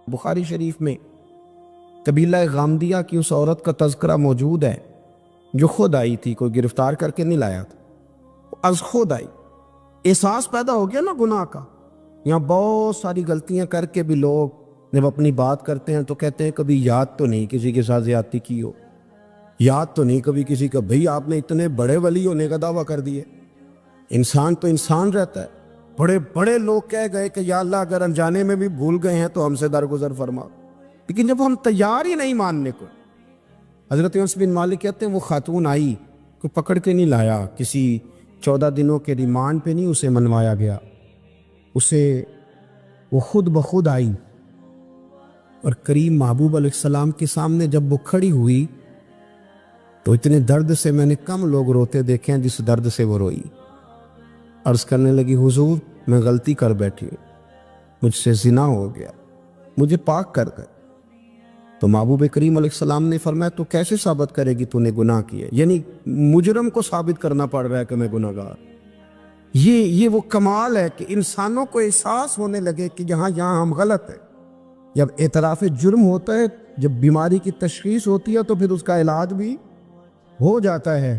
بخاری شریف میں قبیلہ غامدیہ کی اس عورت کا تذکرہ موجود ہے جو خود آئی تھی، کوئی گرفتار کر کے نہیں لایا تھا، از خود آئی۔ احساس پیدا ہو گیا نا گناہ کا۔ یہاں بہت ساری غلطیاں کر کے بھی لوگ جب اپنی بات کرتے ہیں تو کہتے ہیں کبھی یاد تو نہیں کسی کے ساتھ زیادتی کی ہو، یاد تو نہیں کبھی کسی کا، بھئی آپ نے اتنے بڑے ولی ہونے کا دعویٰ کر دیے۔ انسان تو انسان رہتا ہے۔ بڑے بڑے لوگ کہہ گئے کہ یا اللہ اگر انجانے میں بھی بھول گئے ہیں تو ہم سے درگزر فرما، لیکن جب ہم تیار ہی نہیں ماننے کو۔ حضرت انس بن مالک کہتے ہیں وہ خاتون آئی، کوئی پکڑ کے نہیں لایا، کسی 14 دنوں کے ریمانڈ پہ نہیں اسے منوایا گیا، اسے وہ خود بخود آئی، اور کریم محبوب علیہ السلام کے سامنے جب وہ کھڑی ہوئی تو اتنے درد سے میں نے کم لوگ روتے دیکھے ہیں جس درد سے وہ روئی۔ عرض کرنے لگی حضور میں غلطی کر بیٹھی ہوں، مجھ سے زنا ہو گیا، مجھے پاک کر گئے۔ تو محبوب کریم علیہ السلام نے فرمایا تو کیسے ثابت کرے گی تو نے گناہ کیا؟ یعنی مجرم کو ثابت کرنا پڑ رہا ہے کہ میں گناہ گار۔ یہ وہ کمال ہے کہ انسانوں کو احساس ہونے لگے کہ یہاں ہم غلط ہیں۔ جب اعتراف جرم ہوتا ہے، جب بیماری کی تشخیص ہوتی ہے تو پھر اس کا علاج بھی ہو جاتا ہے۔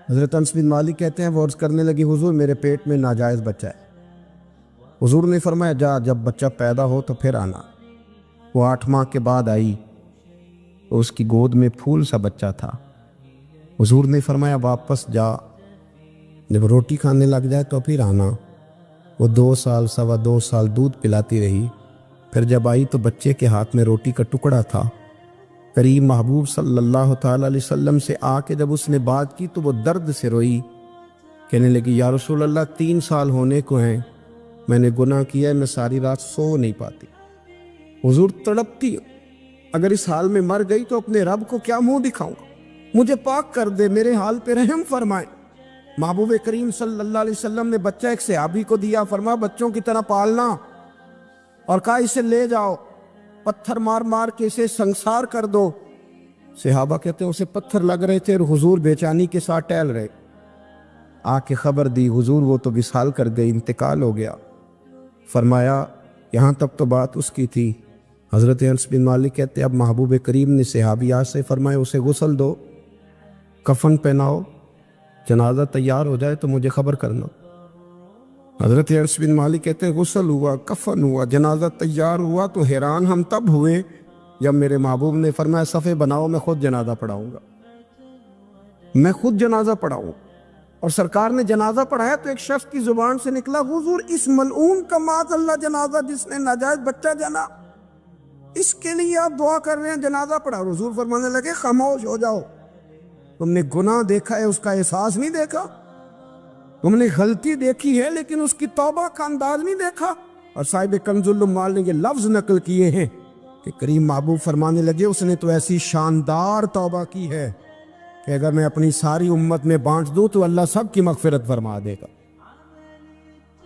حضرت انس بن مالک کہتے ہیں وہ عرض کرنے لگی حضور میرے پیٹ میں ناجائز بچہ ہے۔ حضور نے فرمایا جا جب بچہ پیدا ہو تو پھر آنا۔ وہ 8 ماہ کے بعد آئی تو اس کی گود میں پھول سا بچہ تھا۔ حضور نے فرمایا واپس جا، جب روٹی کھانے لگ جائے تو پھر آنا۔ وہ 2 سال 2.25 سال دودھ پلاتی رہی، پھر جب آئی تو بچے کے ہاتھ میں روٹی کا ٹکڑا تھا۔ کریم محبوب صلی اللہ تعالی علیہ وسلم سے آ کے جب اس نے بات کی تو وہ درد سے روئی، کہنے لگی یا رسول اللہ 3 سال ہونے کو ہیں، میں نے گناہ کیا ہے، میں ساری رات سو نہیں پاتی۔ حضور تڑپتی، اگر اس حال میں مر گئی تو اپنے رب کو کیا منہ دکھاؤں گا، مجھے پاک کر دے، میرے حال پہ رحم فرمائے۔ محبوب کریم صلی اللہ علیہ وسلم نے بچہ ایک صحابی کو دیا، فرمایا بچوں کی طرح پالنا، اور کہا اسے لے جاؤ، پتھر مار مار کے اسے سنسار کر دو۔ صحابہ کہتے ہیں اسے پتھر لگ رہے تھے اور حضور بے چینی کے ساتھ ٹہل رہے۔ آ کے خبر دی حضور وہ تو وصال کر گئی، انتقال ہو گیا۔ فرمایا یہاں تک تو بات اس کی تھی۔ حضرت انس بن مالک کہتے ہیں اب محبوب کریم نے صحابیات سے فرمایا اسے غسل دو، کفن پہناؤ، جنازہ تیار ہو جائے تو مجھے خبر کرنا۔ حضرت انس بن مالک کہتے ہیں غسل ہوا، کفن ہوا، جنازہ تیار ہوا تو حیران ہم تب ہوئے جب میرے محبوب نے فرمایا صفے بناؤ، میں خود جنازہ پڑھاؤں گا، میں خود جنازہ پڑھاؤں۔ اور سرکار نے جنازہ پڑھایا تو ایک شخص کی زبان سے نکلا حضور اس ملعون کا معاذ اللہ جنازہ جس نے ناجائز بچہ جنا، اس کے لیے آپ دعا کر رہے ہیں، جنازہ پڑھا۔ حضور فرمانے لگے خاموش ہو جاؤ، تم نے گناہ دیکھا ہے، اس کا احساس نہیں دیکھا، تم نے غلطی دیکھی ہے لیکن اس کی توبہ کا انداز نہیں دیکھا۔ اور صاحب کنز العمال نے یہ لفظ نقل کیے ہیں کہ کریم محبوب فرمانے لگے اس نے تو ایسی شاندار توبہ کی ہے کہ اگر میں اپنی ساری امت میں بانٹ دوں تو اللہ سب کی مغفرت فرما دے گا۔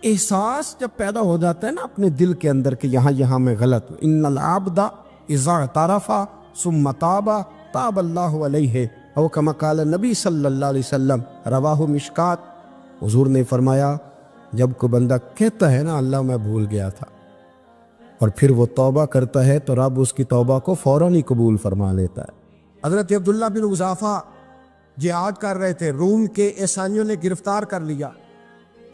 احساس جب پیدا ہو جاتا ہے نا اپنے دل کے اندر کہ یہاں میں غلط ہوں، ان العبد اذا اعترف ثم تاب تاب اللہ علیہ او کما قال نبی صلی اللہ علیہ وسلم، رواہ مشکات۔ حضور نے فرمایا جب کوئی بندہ کہتا ہے نا اللہ میں بھول گیا تھا، اور پھر وہ توبہ کرتا ہے تو رب اس کی توبہ کو فوراً ہی قبول فرما لیتا ہے۔ حضرت عبداللہ بن حذافہ جہاد کر رہے تھے، روم کے عیسائیوں نے گرفتار کر لیا،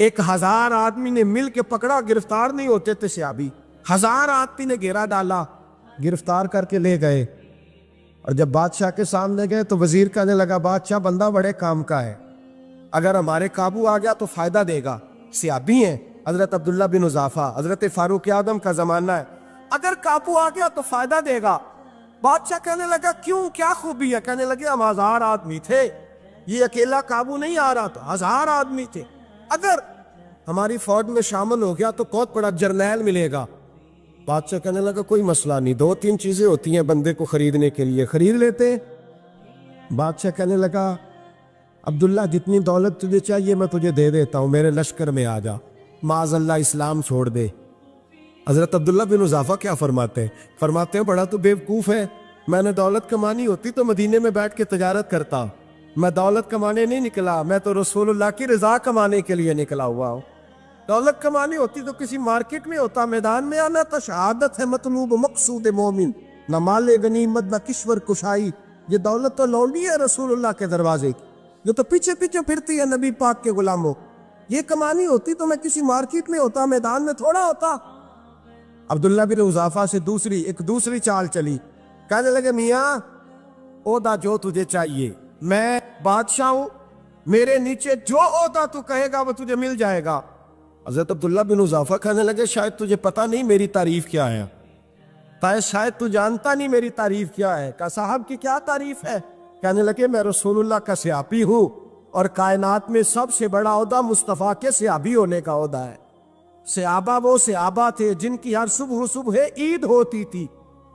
1000 آدمی نے مل کے پکڑا، گرفتار نہیں ہوتے تھے صحابی، 1000 آدمی نے گھیرا ڈالا، گرفتار کر کے لے گئے۔ اور جب بادشاہ کے سامنے گئے تو وزیر کہنے لگا بادشاہ بندہ بڑے کام کا ہے، اگر ہمارے قابو آ گیا تو فائدہ دے گا، صحابی ہیں حضرت عبداللہ بن حذافہ، حضرت فاروق اعظم کا زمانہ ہے، اگر قابو آ گیا تو فائدہ دے گا۔ بادشاہ کہنے لگا کیوں، کیا خوبی ہے؟ کہنے لگے ہم 1000 آدمی تھے، یہ اکیلا قابو نہیں آ رہا، تو 1000 آدمی تھے، اگر ہماری فوج میں شامل ہو گیا تو بہت بڑا جرنیل ملے گا۔ بادشاہ کہنے لگا کوئی مسئلہ نہیں، 2-3 چیزیں ہوتی ہیں بندے کو خریدنے کے لیے، خرید لیتے ہیں۔ بادشاہ کہنے لگا عبداللہ جتنی دولت تجھے چاہیے میں تجھے دے دیتا ہوں، میرے لشکر میں آ جا، معاذ اللہ اسلام چھوڑ دے۔ حضرت عبداللہ بن حذافہ کیا فرماتے ہیں بڑا تو بیوقوف ہے، میں نے دولت کمانی ہوتی تو مدینے میں بیٹھ کے تجارت کرتا، میں دولت کمانے نہیں نکلا، میں تو رسول اللہ کی رضا کمانے کے لیے نکلا ہوا ہوں۔ دولت کمانی ہوتی تو کسی مارکیٹ میں ہوتا، میدان میں آنا تھا۔ شہادت ہے مطلوب مقصود مومن، نہ مال غنیمت نہ کشور کشائی۔ یہ دولت تو لونڈی ہے رسول اللہ کے دروازے کی، جو تو پیچھے پیچھے پھرتی ہے نبی پاک کے غلاموں۔ یہ کمانی ہوتی تو میں کسی مارکیٹ میں ہوتا، میدان میں تھوڑا ہوتا۔ عبداللہ بن حذافہ سے ایک دوسری چال چلی۔ کہنے لگے میاں عہدہ جو تجھے چاہیے، میں بادشاہ ہوں، میرے نیچے جو عہدہ تو کہے گا وہ تجھے مل جائے گا۔ حضرت عبداللہ بن حذافہ کہنے لگے شاید تجھے پتہ نہیں میری تعریف کیا ہے، شاید تو جانتا نہیں میری تعریف کیا ہے۔ کہا صاحب کی کیا تعریف ہے؟ کہنے لگے میں رسول اللہ کا صحابی ہوں، اور کائنات میں سب سے بڑا عہدہ مصطفیٰ کے صحابی ہونے کا عہدہ ہے۔ صحابہ وہ صحابہ تھے جن کی ہر صبح صبح عید ہوتی تھی،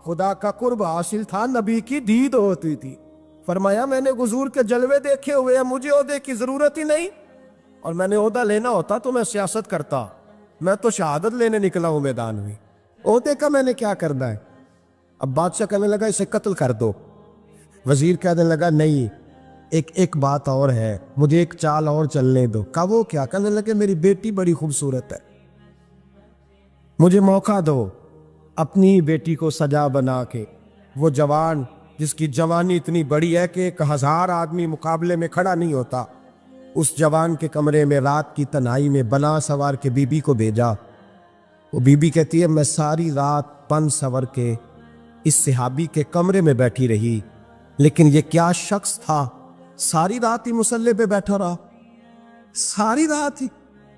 خدا کا قرب حاصل تھا، نبی کی دید ہوتی تھی۔ فرمایا میں نے حضور کے جلوے دیکھے ہوئے ہیں، مجھے عہدے کی ضرورت ہی نہیں، اور میں نے عہدہ لینا ہوتا تو میں سیاست کرتا، میں تو شہادت لینے نکلا ہوں میدان میں، عہدے کا میں نے کیا کرنا ہے؟ اب بادشاہ کہنے لگا اسے قتل کر دو۔ وزیر کہنے لگا نہیں، ایک بات اور ہے، مجھے ایک چال اور چلنے دو۔ کہا وہ کیا؟ کہنے لگے میری بیٹی بڑی خوبصورت ہے، مجھے موقع دو اپنی بیٹی کو سجا بنا کے، وہ جوان جس کی جوانی اتنی بڑی ہے کہ 1000 آدمی مقابلے میں کھڑا نہیں ہوتا، اس جوان کے کمرے میں رات کی تنہائی میں بنا سوار کے بی بی کو بھیجا۔ وہ بی بی کہتی ہے میں ساری رات بن سور کے اس صحابی کے کمرے میں بیٹھی رہی، لیکن یہ کیا شخص تھا، ساری رات ہی مصلے پہ بیٹھا رہا، ساری رات ہی،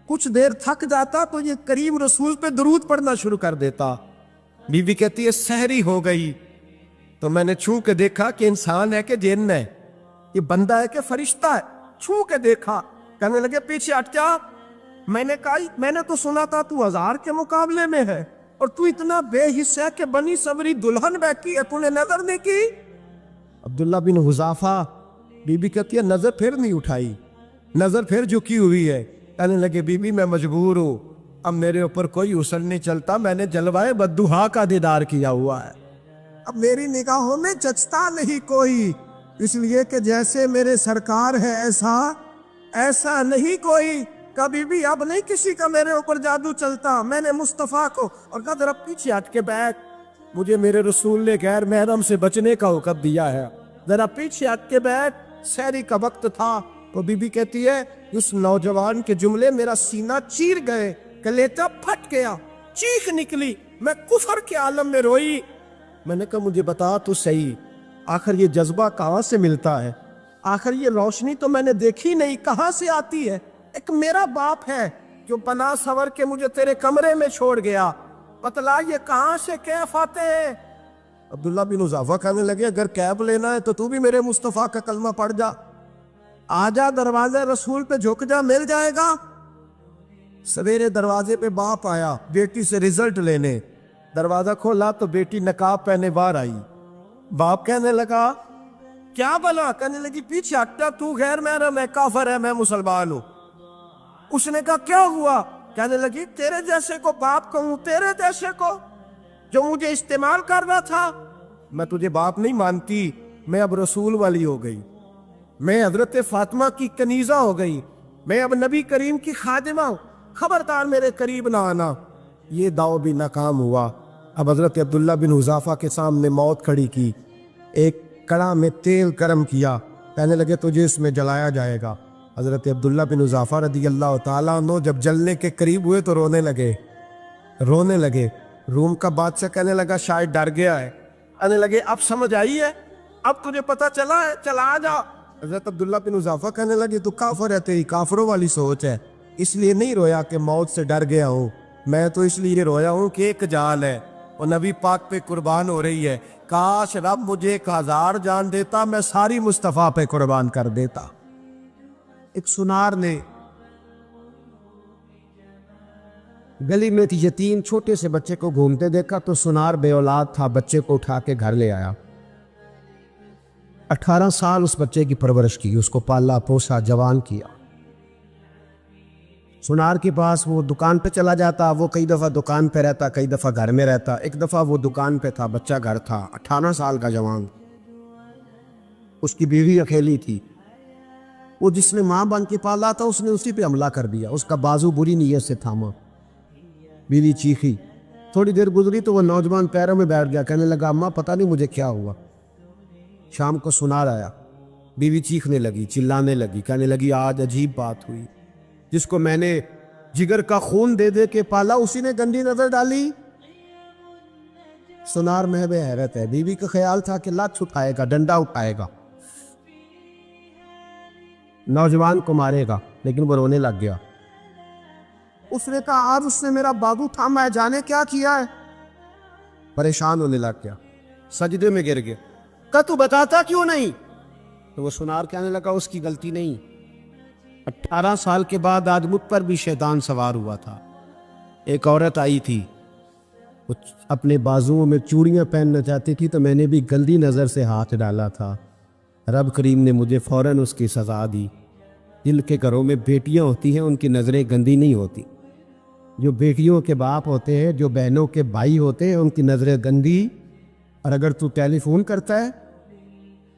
کچھ دیر تھک جاتا تو یہ کریم رسول پہ درود پڑھنا شروع کر دیتا۔ بی بی کہتی ہے سحری ہو گئی تو میں نے چھو کے دیکھا کہ انسان ہے کہ جن ہے، یہ بندہ ہے کہ فرشتہ ہے، چھو کے دیکھا۔ کہنے لگے پیچھے ہٹ جا۔ میں نے کہا میں نے تو سنا تھا تو 1000 کے مقابلے میں ہے، اور تو اتنا بے حس ہے کہ بنی صبری دلہن بیٹھی ہے، تو نے نظر نہیں کی؟ عبداللہ بن حذافہ، بی بی کہتی ہے نظر پھر نہیں اٹھائی، نظر پھر جھکی ہوئی ہے۔ کہنے لگے بی بی میں مجبور ہوں، اب میرے اوپر کوئی حسن نہیں چلتا، میں نے جلوائے بدوہا کا دیدار کیا ہوا ہے، اب میری نگاہوں میں جچتا نہیں کوئی، اس لیے کہ جیسے میرے سرکار ہے ایسا نہیں کوئی، کبھی بھی اب نہیں کسی کا میرے اوپر جادو چلتا۔ میں نے مصطفیٰ کو اور کہا ذرا پیچھے ہٹ کے بیٹھ، مجھے میرے رسول نے غیر محرم سے بچنے کا حکم دیا ہے، ذرا پیچھے ہٹ کے بیٹھ۔ سحری کا وقت تھا تو بی بی کہتی ہے اس نوجوان کے جملے میرا سینہ چیر گئے، کلیجہ پھٹ گیا، چیخ نکلی، میں کفر کے عالم میں روئی۔ میں نے کہا مجھے بتا تو صحیح، آخر یہ جذبہ کہاں سے ملتا ہے؟ آخر یہ روشنی تو میں نے دیکھی نہیں، کہاں سے آتی ہے؟ ایک میرا باپ ہے جو بنا سور کے مجھے تیرے کمرے میں چھوڑ گیا، بتلا یہ کہاں سے کیف آتے ہیں؟ عبداللہ بن حذافہ کہنے لگے اگر کیف لینا ہے تو بھی میرے مصطفیٰ کا کلمہ پڑھ جا، آجا دروازے رسول پہ جھک جا، مل جائے گا۔ سویرے دروازے پہ باپ آیا بیٹی سے رزلٹ لینے، دروازہ کھولا تو بیٹی نقاب پہنے باہر آئی۔ باپ کہنے لگا کیا بلا؟ کہنے لگی پیچھے ہٹا، تو غیر محرم ہے، کافر ہے، میں مسلمان ہوں۔ اس نے کہا کیا ہوا؟ کہنے لگی تیرے جیسے کو باپ کہوں، تیرے جیسے کو جو مجھے استعمال کر رہا تھا؟ میں تجھے باپ نہیں مانتی، میں اب رسول والی ہو گئی، میں حضرت فاطمہ کی کنیزہ ہو گئی، میں اب نبی کریم کی خادمہ ہوں، خبردار میرے قریب نہ آنا۔ یہ داؤ بھی ناکام ہوا۔ اب حضرت عبداللہ بن حذافہ کے سامنے موت کھڑی کی، ایک کڑا میں تیل گرم کیا، کہنے لگے تجھے اس میں جلایا جائے گا۔ حضرت عبداللہ بن حذافہ رضی اللہ تعالیٰ عنہ جب جلنے کے قریب ہوئے تو رونے لگے۔ روم کا بادشاہ کہنے لگا شاید ڈر گیا ہے، کہنے لگے اب سمجھ آئی ہے، اب تجھے پتہ چلا ہے، چلا آ جا۔ حضرت عبداللہ بن حذافہ کہنے لگے تو کافر ہے، تیری کافروں والی سوچ ہے، اس لیے نہیں رویا کہ موت سے ڈر گیا ہوں، میں تو اس لیے رویا ہوں کہ ایک جان ہے وہ نبی پاک پہ قربان ہو رہی ہے، کاش رب مجھے 1000 جان دیتا، میں ساری مصطفیٰ پہ قربان کر دیتا۔ ایک سنار نے گلی میں یتیم چھوٹے سے بچے کو گھومتے دیکھا تو سنار بے اولاد تھا، بچے کو اٹھا کے گھر لے آیا، 18 سال اس بچے کی پرورش کی، اس کو پالا پوسا، جوان کیا۔ سنار کے پاس وہ دکان پہ چلا جاتا، وہ کئی دفعہ دکان پہ رہتا، کئی دفعہ گھر میں رہتا۔ ایک دفعہ وہ دکان پہ تھا، بچہ گھر تھا، 18 سال کا جوان، اس کی بیوی اکیلی تھی۔ وہ جس نے ماں بن کے پالا تھا اس نے اسی پہ حملہ کر دیا، اس کا بازو بری نیت سے تھاما۔ بیوی چیخی، تھوڑی دیر گزری تو وہ نوجوان پیروں میں بیٹھ گیا، کہنے لگا اماں پتہ نہیں مجھے کیا ہوا۔ شام کو سنار آیا، بیوی چیخنے لگی، چلانے لگی، کہنے لگی آج عجیب بات ہوئی، جس کو میں نے جگر کا خون دے دے کے پالا اسی نے گندی نظر ڈالی۔ سنار محو حیرت ہے، بیوی کا خیال تھا کہ لات اٹھائے گا، ڈنڈا اٹھائے گا، نوجوان کو مارے گا، لیکن وہ رونے لگ گیا۔ اس نے کہا آج اس نے میرا بازو تھاما ہے، جانے کیا کیا ہے۔ پریشان ہونے لگ گیا، سجدے میں گر گیا، کہ تو بتاتا کیوں نہیں؟ تو وہ سنار کہنے لگا اس کی غلطی نہیں، 18 سال کے بعد آج مجھ پر بھی شیطان سوار ہوا تھا۔ ایک عورت آئی تھی، وہ اپنے بازوؤں میں چوڑیاں پہننا چاہتی تھی تو میں نے بھی گندی نظر سے ہاتھ ڈالا تھا، رب کریم نے مجھے فوراً اس کی سزا دی۔ جن کے گھروں میں بیٹیاں ہوتی ہیں ان کی نظریں گندی نہیں ہوتی، جو بیٹیوں کے باپ ہوتے ہیں، جو بہنوں کے بھائی ہوتے ہیں، ان کی نظریں گندی۔ اور اگر تو ٹیلی فون کرتا ہے،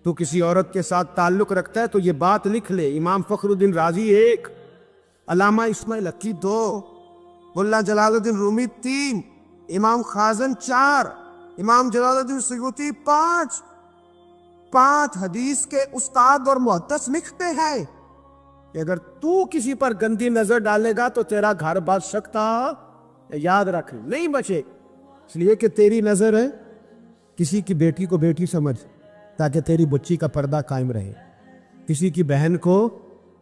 تو کسی عورت کے ساتھ تعلق رکھتا ہے تو یہ بات لکھ لے، امام فخر الدین رازی 1، علامہ اسماعیل حقی 2، ملا جلال الدین رومی 3، امام خازن 4، امام جلال الدین سیوطی 5 حدیث کے استاد اور محدث لکھتے ہیں کہ اگر تو کسی پر گندی نظر ڈالے گا تو تیرا گھر بچ سکتا، یاد رکھ نہیں بچے، اس لیے کہ تیری نظر ہے، کسی کی بیٹی کو بیٹی سمجھ تاکہ تیری بچی کا پردہ قائم رہے، کسی کی بہن کو،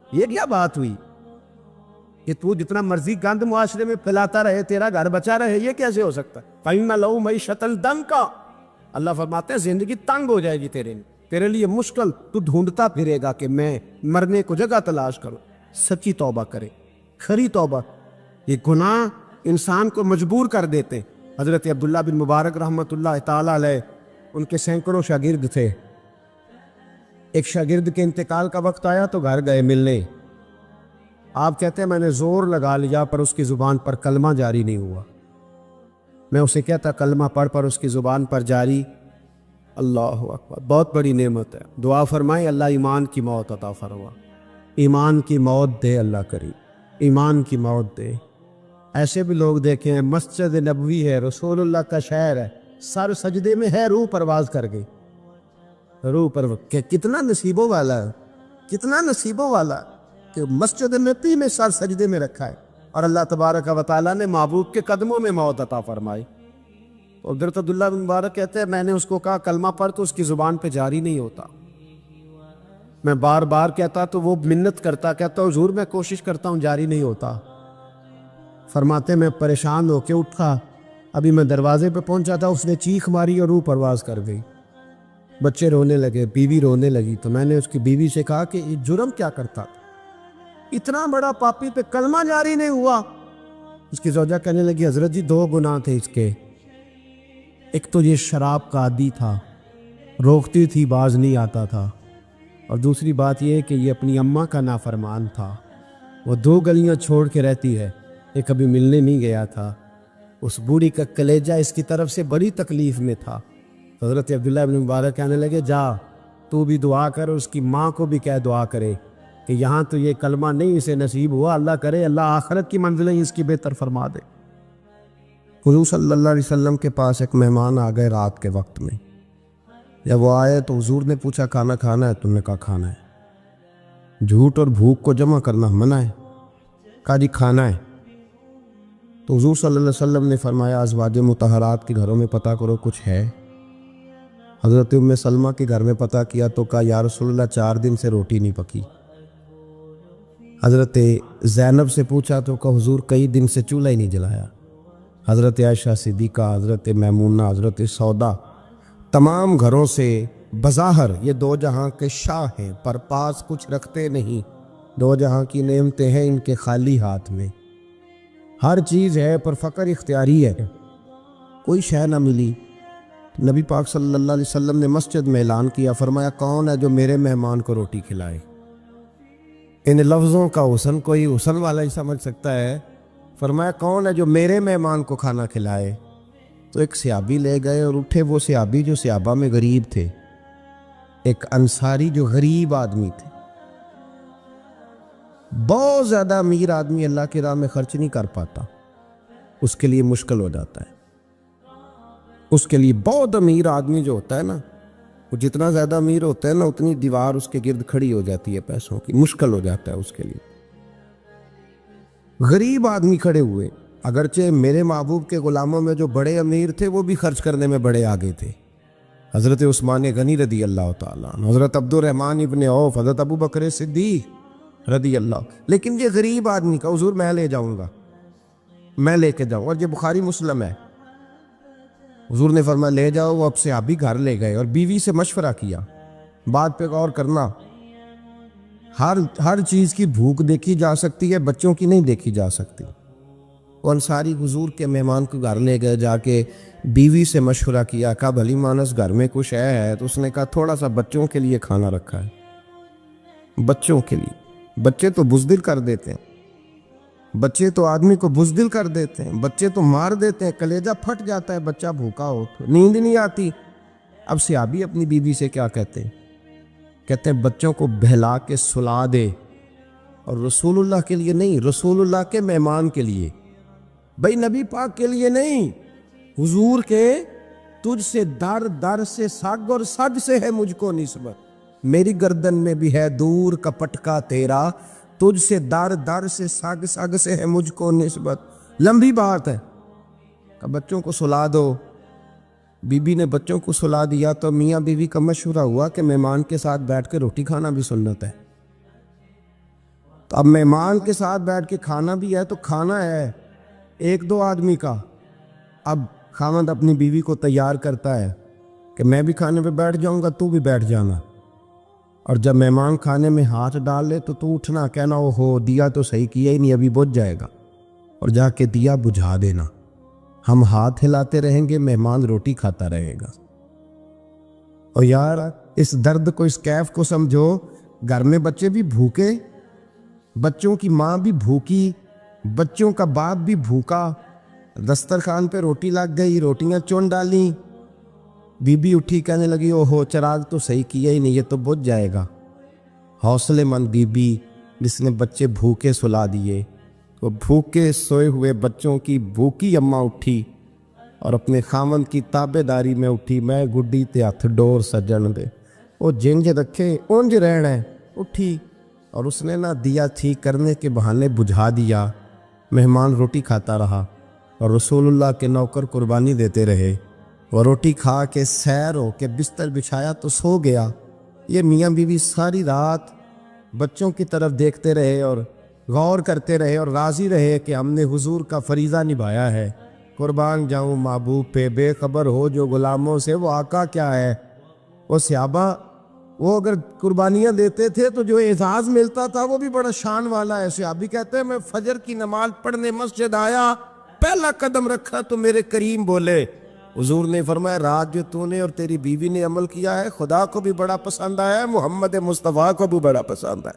یہ کیا بات ہوئی کہ تو جتنا مرضی گند معاشرے میں پھیلاتا رہے تیرا گھر بچا رہے، یہ کیسے ہو سکتا ہے؟ فَإِنَّ لَهُ مَعِيشَةً ضَنْكَ، اللہ فرماتے ہیں زندگی تنگ ہو جائے گی تیرے لیے مشکل، تو ڈھونڈتا پھرے گا کہ میں مرنے کو جگہ تلاش کروں۔ سچی توبہ کرے، کھری توبہ۔ یہ گناہ انسان کو مجبور کر دیتے۔ حضرت عبداللہ بن مبارک رحمۃ اللہ تعالیٰ علیہ، ان کے سینکڑوں شاگرد تھے، ایک شاگرد کے انتقال کا وقت آیا تو گھر گئے ملنے، آپ کہتے ہیں میں نے زور لگا لیا پر اس کی زبان پر کلمہ جاری نہیں ہوا، میں اسے کہتا کلمہ پڑھ پر اس کی زبان پر جاری، اللہ اکبر، بہت بڑی نعمت ہے، دعا فرمائیں اللہ ایمان کی موت عطا فرما، ایمان کی موت دے اللہ کریم، ایمان کی موت دے۔ ایسے بھی لوگ دیکھیں ہیں، مسجد نبوی ہے، رسول اللہ کا شہر ہے، سر سجدے میں ہے، روح پرواز کر گئی، روح پر کتنا نصیبوں والا ہے، کتنا نصیبوں والا کہ مسجد نبی میں سر سجدے میں رکھا ہے، اور اللہ تبارک و تعالیٰ نے محبوب کے قدموں میں موت عطا فرمائی۔ حضرت عبداللہ بن مبارک کہتے ہیں میں نے اس کو کہا کلمہ پڑھ تو اس کی زبان پہ جاری نہیں ہوتا، میں بار بار کہتا تو وہ منت کرتا، کہتا حضور میں کوشش کرتا ہوں جاری نہیں ہوتا۔ فرماتے میں پریشان ہو کے اٹھا، ابھی میں دروازے پہ پہنچا تھا، اس نے چیخ ماری اور روح پرواز کر گئی، بچے رونے لگے، بیوی رونے لگی، تو میں نے اس کی بیوی سے کہا کہ یہ جرم کیا کرتا، اتنا بڑا پاپی پہ کلمہ جاری نہیں ہوا۔ اس کی زوجہ کہنے لگی حضرت جی 2 گناہ تھے اس کے، ایک تو یہ شراب کا عادی تھا، روکتی تھی باز نہیں آتا تھا، اور دوسری بات یہ کہ یہ اپنی اماں کا نافرمان تھا، وہ 2 گلیاں چھوڑ کے رہتی ہے، یہ کبھی ملنے نہیں گیا تھا، اس بوڑھی کا کلیجہ اس کی طرف سے بڑی تکلیف میں تھا۔ حضرت عبداللہ بن مبارک کہنے لگے جا تو بھی دعا کر، اس کی ماں کو بھی کہہ دعا کرے کہ یہاں تو یہ کلمہ نہیں اسے نصیب ہوا، اللہ کرے اللہ آخرت کی منزلیں اس کی بہتر فرما دے۔ حضور صلی اللہ علیہ وسلم کے پاس ایک مہمان آ گئے رات کے وقت میں، جب وہ آئے تو حضور نے پوچھا کھانا کھانا ہے؟ تم نے کہا کھانا ہے۔ جھوٹ اور بھوک کو جمع کرنا منع ہے، کہا جی کھانا ہے۔ تو حضور صلی اللہ علیہ وسلم نے فرمایا ازواج مطہرات کے گھروں میں پتہ کرو کچھ ہے۔ حضرت ام سلمہ کے گھر میں پتہ کیا تو کہا یا رسول اللہ 4 دن سے روٹی نہیں پکی۔ حضرت زینب سے پوچھا تو کہا حضور کئی دن سے چولہا ہی نہیں جلایا۔ حضرت عائشہ صدیقہ، حضرت میمونہ، حضرت سودا، تمام گھروں سے بظاہر یہ 2 جہاں کے شاہ ہیں پر پاس کچھ رکھتے نہیں، 2 جہاں کی نعمتیں ہیں ان کے خالی ہاتھ میں، ہر چیز ہے پر فقر اختیاری ہے، کوئی شے نہ ملی۔ نبی پاک صلی اللہ علیہ وسلم نے مسجد میں اعلان کیا، فرمایا کون ہے جو میرے مہمان کو روٹی کھلائے؟ ان لفظوں کا حسن کوئی حسن والا ہی سمجھ سکتا ہے، فرمایا کون ہے جو میرے مہمان کو کھانا کھلائے؟ تو ایک صحابی لے گئے اور اٹھے، وہ صحابی جو صحابہ میں غریب تھے، ایک انصاری جو غریب آدمی تھے، بہت زیادہ امیر آدمی اللہ کی راہ میں خرچ نہیں کر پاتا، اس کے لیے مشکل ہو جاتا ہے۔ اس کے لیے بہت امیر آدمی جو ہوتا ہے نا، وہ جتنا زیادہ امیر ہوتا ہے نا، اتنی دیوار اس کے گرد کھڑی ہو جاتی ہے پیسوں کی، مشکل ہو جاتا ہے اس کے لیے۔ غریب آدمی کھڑے ہوئے، اگرچہ میرے محبوب کے غلاموں میں جو بڑے امیر تھے وہ بھی خرچ کرنے میں بڑے آگے تھے، حضرت عثمان غنی رضی اللہ تعالیٰ عنہ، حضرت عبد الرحمن ابن عوف، حضرت ابو بکر صدیق رضی اللہ۔ لیکن یہ غریب آدمی کا حضور میں لے جاؤں گا، میں لے کے جاؤں، اور یہ بخاری مسلم ہے، حضور نے فرمایا لے جاؤ۔ وہ اب سے آپ بھی گھر لے گئے اور بیوی سے مشورہ کیا، بات پہ غور کرنا، ہر چیز کی بھوک دیکھی جا سکتی ہے، بچوں کی نہیں دیکھی جا سکتی۔ وہ انصاری حضور کے مہمان کو گھر لے گئے، جا کے بیوی سے مشورہ کیا، کہا بھلی مانس گھر میں کچھ ہے؟ تو اس نے کہا تھوڑا سا بچوں کے لیے کھانا رکھا ہے، بچوں کے لیے۔ بچے تو بزدل کر دیتے ہیں، بچے تو آدمی کو بزدل کر دیتے ہیں، بچے تو مار دیتے ہیں، کلیجہ پھٹ جاتا ہے بچہ بھوکا ہو تو، نیند نہیں آتی۔ اب صحابی اپنی بیوی سے کیا کہتے ہیں؟ کہتے ہیں بچوں کو بہلا کے سلا دے، اور رسول اللہ کے لیے نہیں، رسول اللہ کے مہمان کے لیے، بھائی نبی پاک کے لیے نہیں، حضور کے تجھ سے در در سے سگ اور سگ سے ہے مجھ کو نسبت، میری گردن میں بھی ہے دور کا پٹکا تیرا، تجھ سے در در سے سگ سگ سے ہے مجھ کو نسبت۔ لمبی بات ہے کہ بچوں کو سلا دو۔ بی بی نے بچوں کو سلا دیا تو میاں بیوی کا مشورہ ہوا کہ مہمان کے ساتھ بیٹھ کے روٹی کھانا بھی سنت ہے۔ تو اب مہمان کے ساتھ بیٹھ کے کھانا بھی ہے تو کھانا ہے ایک دو آدمی کا۔ اب خاوند اپنی بیوی کو تیار کرتا ہے کہ میں بھی کھانے پہ بیٹھ جاؤں گا، تو بھی بیٹھ جانا، اور جب مہمان کھانے میں ہاتھ ڈال لے تو اٹھنا، کہنا او ہو دیا تو صحیح کیا ہی نہیں، ابھی بجھ جائے گا، اور جا کے دیا بجھا دینا۔ ہم ہاتھ ہلاتے رہیں گے، مہمان روٹی کھاتا رہے گا۔ اور یار اس درد کو، اس کیف کو سمجھو، گھر میں بچے بھی بھوکے، بچوں کی ماں بھی بھوکی، بچوں کا باپ بھی بھوکا، دسترخوان پہ روٹی لگ گئی، روٹیاں چون ڈالیں، بی بی اٹھی کہنے لگی او ہو چراغ تو صحیح کیا ہی نہیں، یہ تو بجھ جائے گا۔ حوصلے مند بی بی جس نے بچے بھوکے سلا دیے، وہ بھوکے سوئے ہوئے بچوں کی بھوکی اماں اٹھی اور اپنے خاوند کی تابع داری میں اٹھی، میں گڈی تے ہتھ ڈور سجن دے، وہ جنج رکھے اونج رہنا ہے، اٹھی اور اس نے نہ دیا ٹھیک کرنے کے بہانے بجھا دیا۔ مہمان روٹی کھاتا رہا اور رسول اللہ کے نوکر قربانی دیتے رہے۔ وہ روٹی کھا کے سیر ہو کے بستر بچھایا تو سو گیا۔ یہ میاں بیوی ساری رات بچوں کی طرف دیکھتے رہے اور غور کرتے رہے اور راضی رہے کہ ہم نے حضور کا فریضہ نبھایا ہے۔ قربان جاؤں محبوب پہ، بے خبر ہو جو غلاموں سے وہ آقا کیا ہے۔ وہ صحابہ وہ اگر قربانیاں دیتے تھے تو جو اعزاز ملتا تھا وہ بھی بڑا شان والا ہے۔ صحابی کہتے ہیں میں فجر کی نماز پڑھنے مسجد آیا، پہلا قدم رکھا تو میرے کریم بولے، حضور نے فرمایا رات جو تو نے اور تیری بیوی نے عمل کیا ہے خدا کو بھی بڑا پسند آیا ہے، محمد مصطفیٰ کو بھی بڑا پسند ہے۔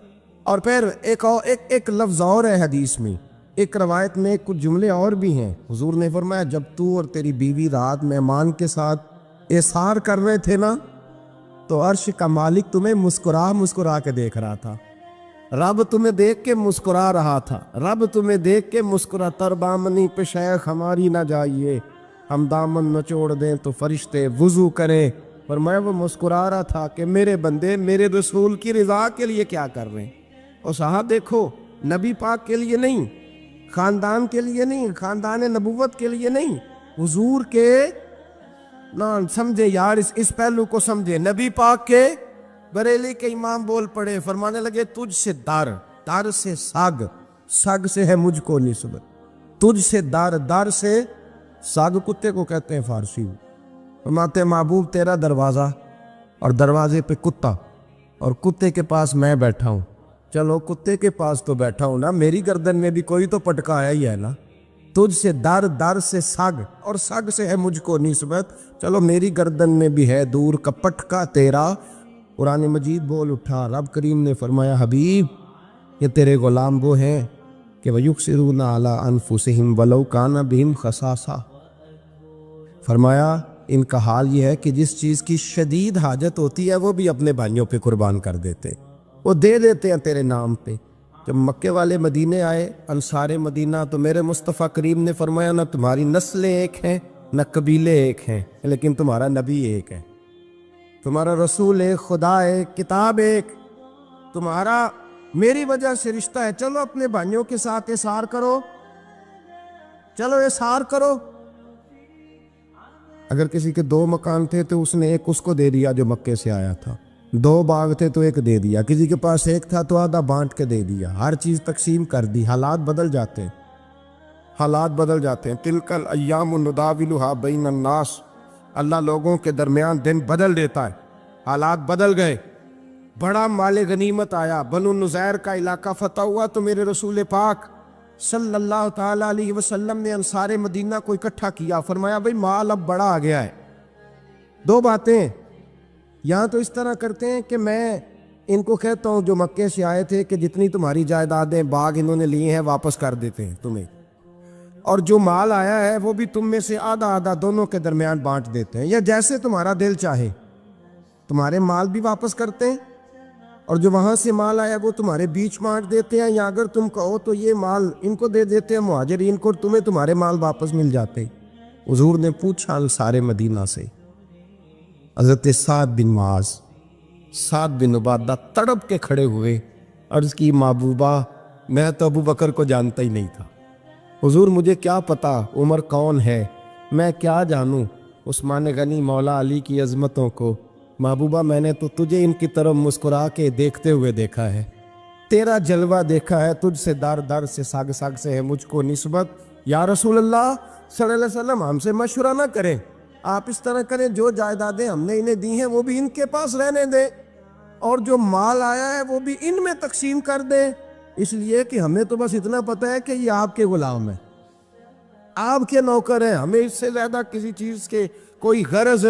اور پھر ایک لفظ اور ہے حدیث میں، ایک روایت میں کچھ جملے اور بھی ہیں۔ حضور نے فرمایا جب تو اور تیری بیوی رات مہمان کے ساتھ احسار کر رہے تھے نا، تو عرش کا مالک تمہیں مسکرا کے دیکھ رہا تھا، رب تمہیں دیکھ کے مسکرا رہا تھا، رب تمہیں دیکھ کے مسکرا، تر بامنی پہ شیخ ہماری نہ جائیے، ہم دامن نچوڑ دیں تو فرشتے وضو کریں۔ پر میں وہ مسکرا رہا تھا کہ میرے بندے میرے رسول کی رضا کے لیے کیا کر رہے ہیں۔ اور صاحب دیکھو، نبی پاک کے لیے نہیں، خاندان کے لیے نہیں، خاندان نبوت کے لیے نہیں، حضور کے نہ سمجھے یار، اس پہلو کو سمجھے۔ نبی پاک کے بریلی کے امام بول پڑے، فرمانے لگے تجھ سے در سے سگ سے ہے مجھ کو نسبت، تجھ سے در سے سگ کتے کو کہتے ہیں فارسی میں۔ فرماتے محبوب تیرا دروازہ اور دروازے پہ کتا، اور کتے کے پاس میں بیٹھا ہوں، چلو کتے کے پاس تو بیٹھا ہوں نا، میری گردن میں بھی کوئی تو پٹکایا ہی ہے نا، تجھ سے در سے سگ اور سگ سے ہے مجھ کو نسبت، چلو میری گردن میں بھی ہے دور کا پٹکا تیرا۔ قرآن مجید بول اٹھا، رب کریم نے فرمایا حبیب یہ تیرے غلام وہ ہیں کہ وَيُكْسِرُونَ عَلَىٰ أَنفُسِهِمْ وَلَوْ كَانَ بِهِمْ خَصَاصَةٌ، فرمایا ان کا حال یہ ہے کہ جس چیز کی شدید حاجت ہوتی ہے وہ بھی اپنے بھائیوں پہ قربان کر دیتے، وہ دے دیتے ہیں تیرے نام پہ، جب مکے والے مدینے آئے انصار مدینہ تو میرے مصطفیٰ کریم نے فرمایا نہ تمہاری نسلیں ایک ہیں نہ قبیلے ایک ہیں، لیکن تمہارا نبی ایک ہے، تمہارا رسول ایک، خدا ایک، کتاب ایک، تمہارا میری وجہ سے رشتہ ہے۔ چلو اپنے بھائیوں کے ساتھ احسار کرو، چلو احسار کرو۔ اگر کسی کے 2 مکان تھے تو اس نے ایک اس کو دے دیا جو مکے سے آیا تھا، 2 باغ تھے تو ایک دے دیا، کسی کے پاس ایک تھا تو آدھا بانٹ کے دے دیا، ہر چیز تقسیم کر دی۔ حالات بدل جاتے ہیں، حالات بدل جاتے ہیں۔ تلک الایام نداولها بین الناس، اللہ لوگوں کے درمیان دن بدل دیتا ہے، حالات بدل گئے۔ بڑا مال غنیمت آیا، بنو نذیر کا علاقہ فتح ہوا تو میرے رسول پاک صلی اللہ تعالیٰ علیہ وسلم نے انصار مدینہ کو اکٹھا کیا، فرمایا بھئی مال اب بڑا آ گیا ہے۔ 2 باتیں یہاں تو اس طرح کرتے ہیں کہ میں ان کو کہتا ہوں جو مکے سے آئے تھے کہ جتنی تمہاری جائیدادیں باغ انہوں نے لیے ہیں واپس کر دیتے ہیں تمہیں، اور جو مال آیا ہے وہ بھی تم میں سے آدھا آدھا دونوں کے درمیان بانٹ دیتے ہیں، یا جیسے تمہارا دل چاہے تمہارے مال بھی واپس کرتے ہیں، اور جو وہاں سے مال آیا وہ تمہارے بیچ بانٹ دیتے ہیں، یا اگر تم کہو تو یہ مال ان کو دے دیتے ہیں مہاجرین کو، تمہیں تمہارے مال واپس مل جاتے۔ حضور نے پوچھا انصار مدینہ سے، حضرت سعد بن معاذ، سعد بن عبادہ تڑپ کے کھڑے ہوئے، عرض کی محبوبہ میں تو ابو بکر کو جانتا ہی نہیں تھا، حضور مجھے کیا پتا عمر کون ہے، میں کیا جانوں عثمان غنی مولا علی کی عظمتوں کو، محبوبہ میں نے تو تجھے ان کی طرف مسکرا کے دیکھتے ہوئے دیکھا ہے، تیرا جلوہ دیکھا ہے، تجھ سے در در سے ساگ ساگ سے ہے مجھ کو نسبت، یا رسول اللہ صلی اللہ علیہ وسلم ہم سے مشورہ نہ کریں، آپ اس طرح کریں جو جائیدادیں ہم نے انہیں دی ہیں وہ بھی ان کے پاس رہنے دیں، اور جو مال آیا ہے وہ بھی ان میں تقسیم کر دیں، اس لیے کہ ہمیں تو بس اتنا پتہ ہے کہ یہ آپ کے غلام ہیں، آپ کے نوکر ہیں، ہمیں اس سے زیادہ کسی چیز کے کوئی غرض،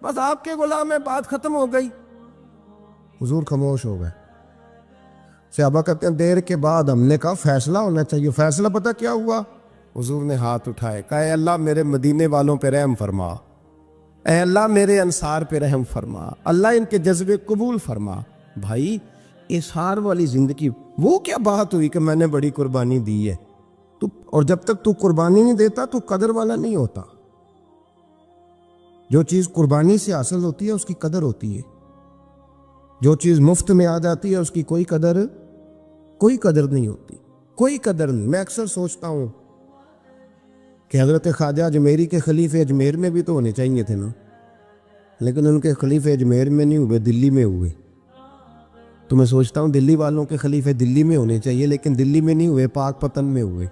بس آپ کے غلام ہیں، بات ختم ہو گئی۔ حضور خاموش ہو گئے۔ صحابہ کہتے ہیں دیر کے بعد ہم نے کہا فیصلہ ہونا چاہیے، فیصلہ پتہ کیا ہوا؟ حضور نے ہاتھ اٹھائے، کہا اے اللہ میرے مدینے والوں پہ رحم فرما، اے اللہ میرے انصار پہ رحم فرما، اللہ ان کے جذبے قبول فرما۔ بھائی اظہار والی زندگی، وہ کیا بات ہوئی کہ میں نے بڑی قربانی دی ہے، اور جب تک تو قربانی نہیں دیتا تو قدر والا نہیں ہوتا۔ جو چیز قربانی سے حاصل ہوتی ہے اس کی قدر ہوتی ہے، جو چیز مفت میں آ جاتی ہے اس کی کوئی قدر نہیں ہوتی، کوئی قدر نہیں۔ میں اکثر سوچتا ہوں کہ حضرت خواجہ اجمیری کے خلیفے اجمیر میں بھی تو ہونے چاہیے تھے نا، لیکن ان کے خلیفے اجمیر میں نہیں ہوئے، دلی میں ہوئے۔ تو میں سوچتا ہوں دلی والوں کے خلیفے دلی میں ہونے چاہیے، لیکن دلی میں نہیں ہوئے، پاک پتن میں ہوئے،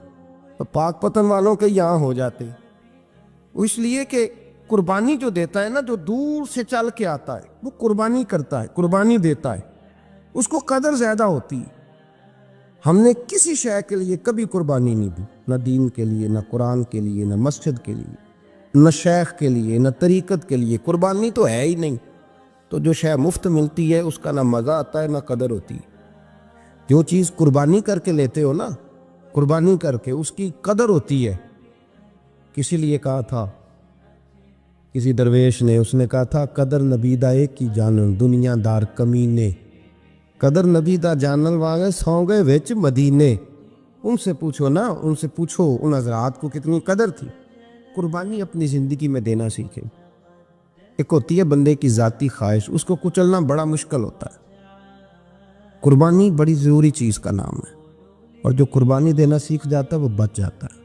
تو پاک پتن والوں کے یہاں ہو جاتے، اس لیے کہ قربانی جو دیتا ہے نا، جو دور سے چل کے آتا ہے وہ قربانی کرتا ہے، قربانی دیتا ہے، اس کو قدر زیادہ ہوتی ہے۔ ہم نے کسی شے کے لیے کبھی قربانی نہیں دی، نہ دین کے لیے، نہ قرآن کے لیے، نہ مسجد کے لیے، نہ شیخ کے لیے، نہ طریقت کے لیے، قربانی تو ہے ہی نہیں۔ تو جو شے مفت ملتی ہے اس کا نہ مزہ آتا ہے نہ قدر ہوتی ہے۔ جو چیز قربانی کر کے لیتے ہو نا، قربانی کر کے، اس کی قدر ہوتی ہے۔ کسی لیے کہا تھا کسی درویش نے، اس نے کہا تھا قدر نبیدہ ایک کی جانن دنیا دار کمینے، قدر نبیدہ جانن والے سو گئے وچ مدینے۔ ان سے پوچھو نا، ان سے پوچھو ان حضرات کو کتنی قدر تھی۔ قربانی اپنی زندگی میں دینا سیکھیں۔ ایک ہوتی ہے بندے کی ذاتی خواہش، اس کو کچلنا بڑا مشکل ہوتا ہے۔ قربانی بڑی ضروری چیز کا نام ہے، اور جو قربانی دینا سیکھ جاتا ہے وہ بچ جاتا ہے۔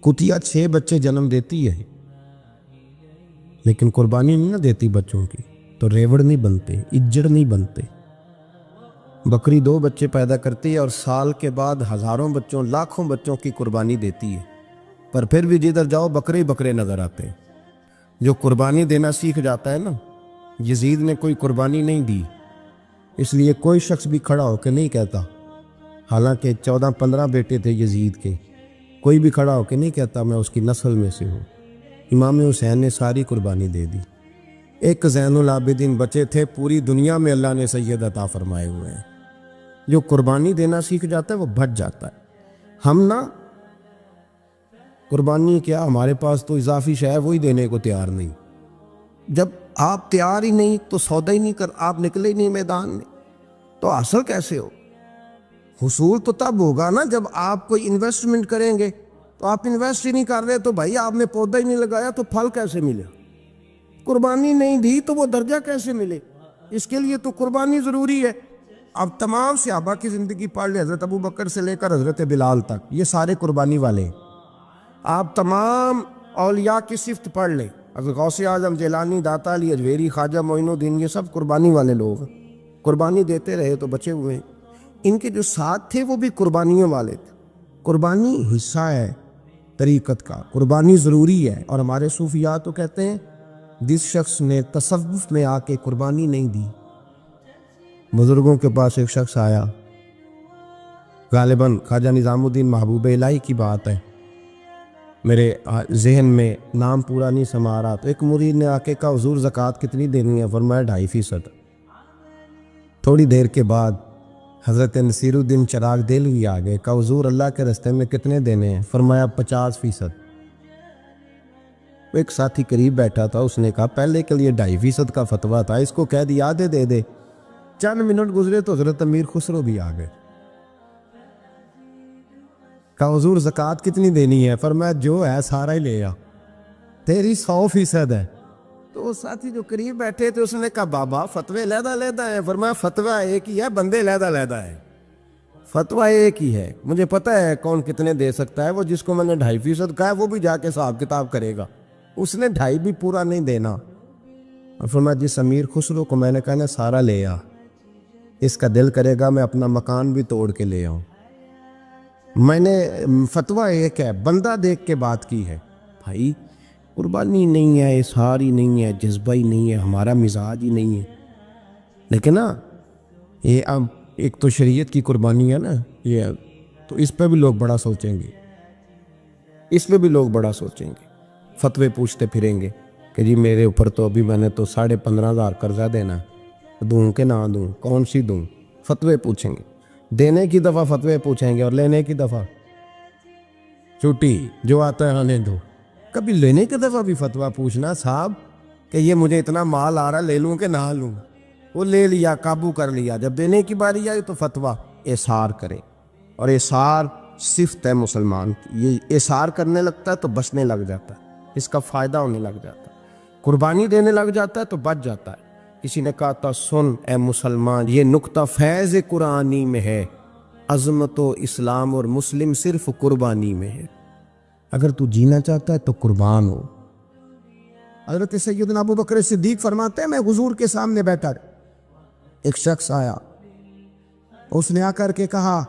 کتیا 6 بچے جنم دیتی ہے لیکن قربانی نہیں نہ دیتی بچوں کی، تو ریوڑ نہیں بنتے، اجڑ نہیں بنتے۔ بکری 2 بچے پیدا کرتی ہے اور سال کے بعد ہزاروں بچوں، لاکھوں بچوں کی قربانی دیتی ہے، پر پھر بھی جدھر جاؤ بکرے ہی بکرے نظر آتے ہیں۔ جو قربانی دینا سیکھ جاتا ہے نا، یزید نے کوئی قربانی نہیں دی، اس لیے کوئی شخص بھی کھڑا ہو کے نہیں کہتا، حالانکہ 14-15 بیٹے تھے یزید کے، کوئی بھی کھڑا ہو کے نہیں کہتا میں اس کی نسل میں سے ہوں۔ امام حسین نے ساری قربانی دے دی۔ ایک زین العابدین بچے تھے، پوری دنیا میں اللہ نے سید عطا فرمائے ہوئے ہیں۔ جو قربانی دینا سیکھ جاتا ہے وہ بچ جاتا ہے۔ ہم نا قربانی کیا، ہمارے پاس تو اضافی شے ہے وہی دینے کو تیار نہیں۔ جب آپ تیار ہی نہیں تو سودا ہی نہیں کر، آپ نکلے ہی نہیں میدان میں، تو حاصل کیسے ہو؟ حصول تو تب ہوگا نا جب آپ کوئی انویسٹمنٹ کریں گے. تو آپ انویسٹ ہی نہیں کر رہے تو بھائی آپ نے پودا ہی نہیں لگایا تو پھل کیسے ملے؟ قربانی نہیں دی تو وہ درجہ کیسے ملے؟ اس کے لیے تو قربانی ضروری ہے. اب تمام صحابہ کی زندگی پڑھ لیں، حضرت ابو بکر سے لے کر حضرت بلال تک، یہ سارے قربانی والے ہیں. آپ تمام اولیاء کی صفت پڑھ لیں، حضرت غوث اعظم، جیلانی، داتا علی اجویری، خواجہ معین الدین، یہ سب قربانی والے لوگ ہیں. قربانی دیتے رہے تو بچے ہوئے ہیں. ان کے جو ساتھ تھے وہ بھی قربانیوں والے تھے. قربانی حصہ ہے طریقت کا، قربانی ضروری ہے. اور ہمارے صوفیاء تو کہتے ہیں جس شخص نے تصوف میں آ کے قربانی نہیں دی. بزرگوں کے پاس ایک شخص آیا، غالباً خواجہ نظام الدین محبوب الہی کی بات ہے، میرے ذہن میں نام پورا نہیں سما رہا. تو ایک مرید نے آ کے کہا حضور زکوٰۃ کتنی دینی ہے؟ فرمایا 2.5%. تھوڑی دیر کے بعد حضرت نصیر الدین چراغ دہلوی آ گئے، کہا حضور اللہ کے راستے میں کتنے دینے ہیں؟ فرمایا 50%. ایک ساتھی قریب بیٹھا تھا، اس نے کہا پہلے کے لیے 2.5% کا فتویٰ تھا، اس کو کہہ دیا آدھے دے دے. چند منٹ گزرے تو حضرت امیر خسرو بھی آ گئے، کہا حضور زکوٰۃ کتنی دینی ہے؟ فرمایا جو ہے سارا ہی لے آ، تیری 100% ہے. تو وہ ساتھی جو قریب بیٹھے تھے اس نے کہا بابا فتوے علیحدہ علیحدہ ہیں. فرمایا فتویٰ ایک ہی ہے، بندے علیحدہ علیحدہ ہیں. فتویٰ ایک ہی ہے، مجھے پتہ ہے کون کتنے دے سکتا ہے. وہ جس کو میں نے 2.5% کہا ہے وہ بھی جا کے حساب کتاب کرے گا، اس نے 2.5 بھی پورا نہیں دینا. اور فرمایا جس امیر خسرو کو میں نے کہا نا سارا لے آ، اس کا دل کرے گا میں اپنا مکان بھی توڑ کے لے آؤں. میں نے فتویٰ ایک ہے، بندہ دیکھ کے بات کی ہے. بھائی قربانی نہیں ہے، اظہار ہی نہیں ہے، جذبہ ہی نہیں ہے، ہمارا مزاج ہی نہیں ہے. لیکن نا یہ اب ایک تو شریعت کی قربانی ہے نا یہ، تو اس پہ بھی لوگ بڑا سوچیں گے، اس پہ بھی لوگ بڑا سوچیں گے. فتوے پوچھتے پھریں گے کہ جی میرے اوپر تو ابھی میں نے تو 15,500 قرضہ دینا ہے، دوں کہ نہ دوں، کون سی دوں؟ فتوے پوچھیں گے. دینے کی دفعہ فتوے پوچھیں گے اور لینے کی دفعہ چھٹی، جو آتا ہے آنے دو. کبھی لینے کی دفعہ بھی فتویٰ پوچھنا صاحب کہ یہ مجھے اتنا مال آ رہا لے لوں کہ نہ لوں. وہ لے لیا، قابو کر لیا. جب دینے کی باری آئی تو فتویٰ احصار کرے. اور احصار صفت ہے مسلمان کی، یہ احصار کرنے لگتا ہے تو بچنے لگ جاتا ہے، اس کا فائدہ ہونے لگ جاتا ہے. قربانی دینے لگ جاتا ہے تو بچ جاتا ہے. کسی نے کہا تھا سن اے مسلمان، یہ نقطہ فیض قرآنی میں ہے، عظمت و اسلام اور مسلم صرف قربانی میں ہے. اگر تو جینا چاہتا ہے تو قربان ہو. حضرت سیدنا ابو بکر صدیق فرماتے ہیں میں حضور کے سامنے بیٹھا، ایک شخص آیا، اس نے آ کر کے کہا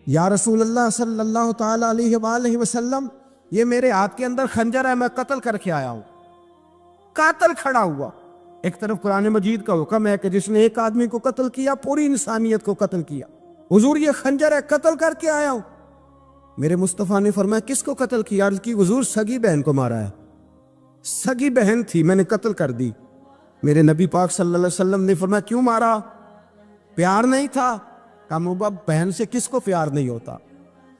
یا رسول اللہ صلی اللہ تعالی علیہ وآلہ وسلم، یہ میرے ہاتھ کے اندر خنجر ہے، میں قتل کر کے آیا ہوں. قاتل کھڑا ہوا. ایک طرف قرآن مجید کا حکم ہے کہ جس نے ایک آدمی کو قتل کیا پوری انسانیت کو قتل کیا. حضور یہ خنجر ہے، قتل کر کے آیا ہوں. میرے مصطفیٰ نے فرمایا کس کو قتل کیا؟ عرض کی حضور سگی بہن کو مارا ہے. سگی بہن تھی، میں نے قتل کر دی. میرے نبی پاک صلی اللہ علیہ وسلم نے فرمایا کیوں مارا؟ پیار نہیں تھا؟ کہا محبوبہ بہن سے کس کو پیار نہیں ہوتا،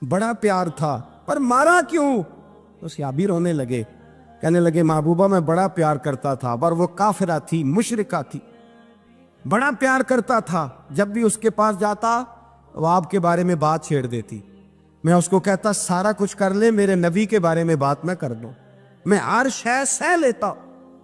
بڑا پیار تھا، پر مارا کیوں؟ تو صحابی رونے لگے، کہنے لگے محبوبہ میں بڑا پیار کرتا تھا، پر وہ کافرہ تھی، مشرکہ تھی، بڑا پیار کرتا تھا. جب بھی اس کے پاس جاتا وہ آپ کے بارے میں بات چھیڑ دیتی. میں اس کو کہتا سارا کچھ کر لے، میرے نبی کے بارے میں بات نہ کر دو. میں ہر شے سہ لیتا،